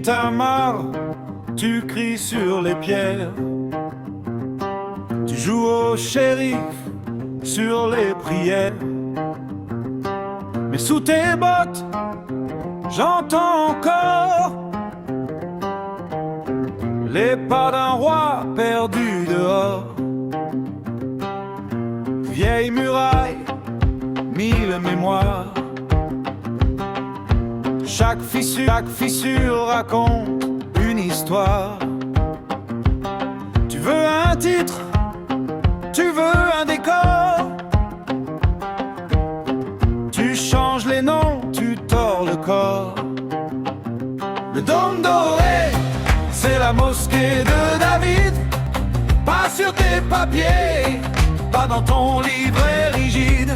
t'as marre, tu cries sur les pierres. Tu joues au shérif sur les prières. Mais sous tes bottes, j'entends encore les pas d'un roi perdu dehors. Vieille muraille, mille mémoires. Chaque fissure raconte une histoire. Tu veux un titre, tu veux un décor. Tu changes les noms, tu tords le corps. Le dôme doré, c'est la mosquée de David. Pas sur tes papiers, pas dans ton livret rigide.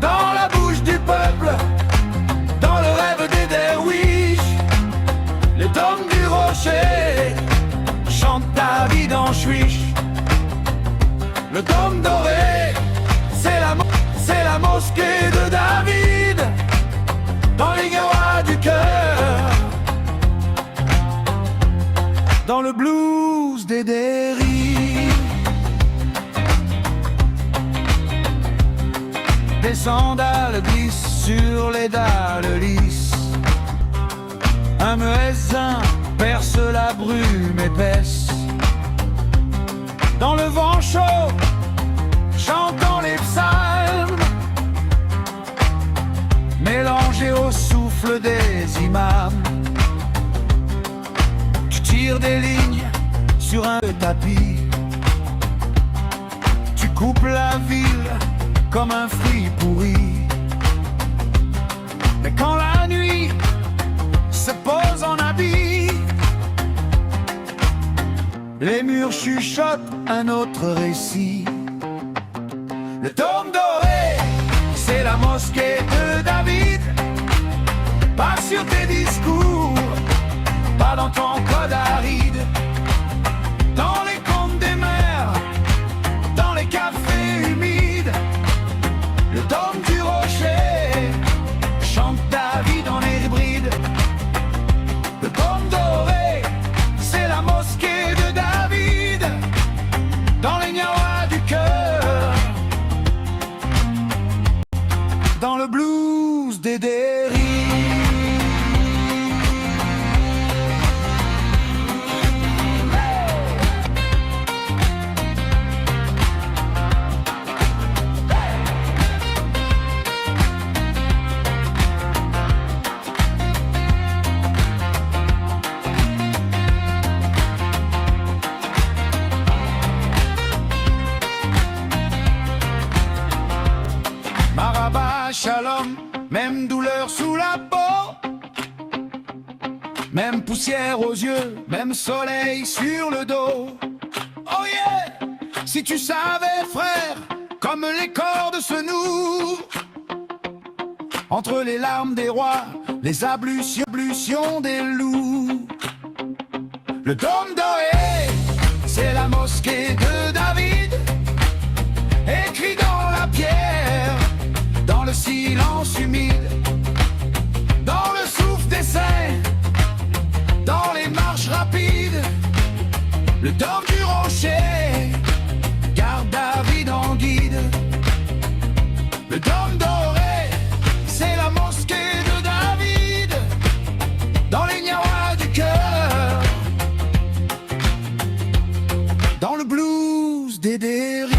Dans la bouche du peuple, dans le rêve des derwiches. Les dômes du rocher chantent David en chouiche. Le dôme doré, c'est la mosquée de David. Dans les gawa du cœur, dans le blues des dérives. Des sandales glissent sur les dalles lisses. Un muezzin perce la brume épaisse. Dans le vent chaud, chantant les psalmes, mélangés au souffle des imams. Tu tires des lignes sur un tapis. Tu coupes la ville comme un fruit pourri. Mais quand la nuit se pose en habit, les murs chuchotent un autre récit. Le dôme doré, c'est la mosquée de David. Pas sur tes discours, pas dans ton code aride. Dans les contes des mers, dans les cafés humides. Le dôme du rocher chante David en air hybride. Le dôme doré, c'est la mosquée de David. Dans les gnawas du cœur, dans le blues des dérives. Maraba, shalom, même douleur sous la peau, même poussière aux yeux, même soleil sur le dos. Oh yeah, si tu savais frère, comme les cordes se nouent entre les larmes des rois, les ablutions des loups. Le dôme doré, c'est la mosquée de David, écrit dans la pierre, dans le silence humide, dans le souffle des saints, dans les marches rapides. Le dôme du rocher garde David en guide. Le dôme doré, c'est la mosquée de David, dans les gnawas du cœur, dans le blues des dérives.